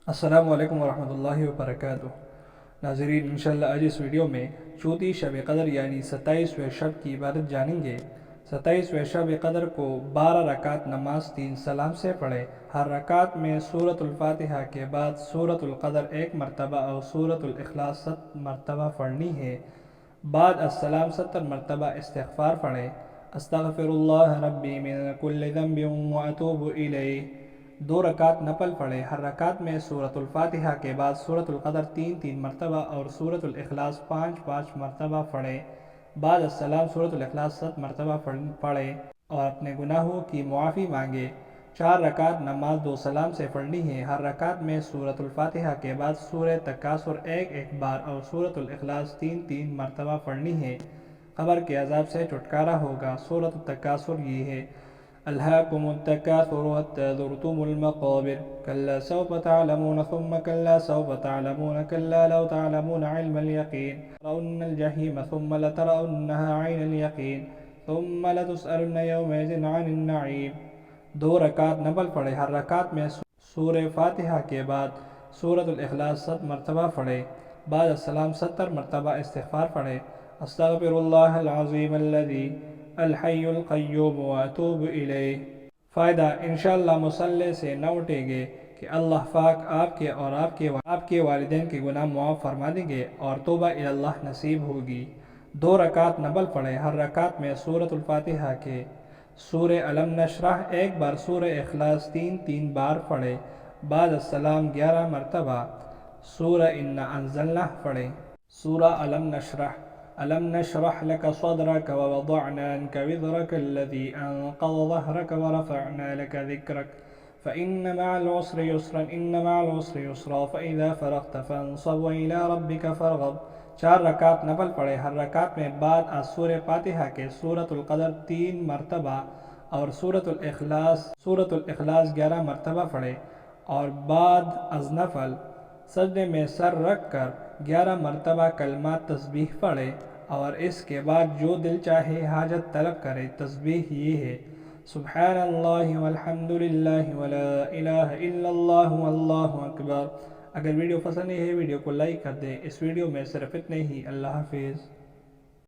السلام علیکم ورحمۃ اللہ وبرکاتہ۔ ناظرین، انشاءاللہ آج اس ویڈیو میں چوتھی شب قدر یعنی 27ویں شب کی عبادت جانیں گے۔ 27ویں شب قدر کو 12 رکعت نماز 3 سلام سے پڑھیں۔ ہر رکعت میں سورۃ الفاتحہ کے بعد سورۃ القدر 1 مرتبہ اور سورۃ الاخلاص 7 مرتبہ پڑھنی ہے۔ بعد السلام 70 مرتبہ استغفار پڑھیں۔ استغفر اللہ ربی من کل ذنب واتوب الیہ۔ 2 رکعت نفل پڑھیں۔ ہر رکعت میں سورۃ الفاتحہ کے بعد سورۃ القدر 3 مرتبہ اور سورۃ الاخلاص 5 مرتبہ پڑھیں۔ بعد السلام سورۃ الاخلاص 7 مرتبہ پڑھیں اور اپنے گناہوں کی معافی مانگے۔ 4 رکعت نماز 2 سلام سے پڑھنی ہے۔ ہر رکعت میں سورۃ الفاتحہ کے بعد سورہ تکاثر 1 بار اور سورۃ الاخلاص 3 مرتبہ پڑھنی ہے۔ قبر کے عذاب سے چھٹکارا ہوگا۔ سورۃ التکاثر یہ ہے: ألهاكم التكاثر حتى زرتم المقابر كلا سوف تعلمون ثم كلا سوف تعلمون كلا لو تعلمون علم اليقين لترون الجحيم ثم لترونها عين اليقين ثم لتسألن يومئذ عن النعيم۔ 2 رکعت نفل پڑھیں۔ ہر رکعت میں سورہ فاتحہ کے بعد سورۃ الاخلاص 7 مرتبہ پڑھیں۔ بعد السلام 70 مرتبہ استغفار پڑھیں۔ استغفر اللہ العظیم الذی الحی القیوم واتوب الیہ۔ فائدہ: انشاءاللہ مصلی سے نہ اٹھیں گے کہ اللہ پاک آپ کے اور آپ کے والدین کے گناہ معاف فرما دیں گے اور توبہ اللہ نصیب ہوگی۔ 2 رکعت نفل پڑھیں۔ ہر رکعت میں سورۃ الفاتحہ کے سورہ علم نشرح 1 بار، سورہ اخلاص 3 بار پڑھیں۔ بعد السلام 11 مرتبہ سورہ انا انزلناہ پڑھیں۔ سورہ علم نشرح: ألم نشرح لك صدرك ووضعنا عنك وزرك الذي أنقض ظهرك ورفعنا لك ذكرك فإن مع العسر يسرا إن مع العسر يسرا فإذا فرغت فانصب وإلى ربك فارغب۔ 4 رکعت نفل پڑھیں۔ ہر رکعت میں بعد از سورہ فاتحہ کے سورۃ القدر 3 مرتبہ اور سورۃ الاخلاص 11 مرتبہ پڑھیں اور بعد از نفل سجدے میں سر رکھ کر 11 مرتبہ کلمات تسبیح پڑھیں اور اس کے بعد جو دل چاہے حاجت طلب کرے۔ تسبیح یہ ہے: سبحان اللہ والحمد للہ ولا الہ الا اللہ واللہ اکبر۔ اگر ویڈیو پسند ہے ویڈیو کو لائک کر دیں۔ اس ویڈیو میں صرف اتنے ہی۔ اللہ حافظ۔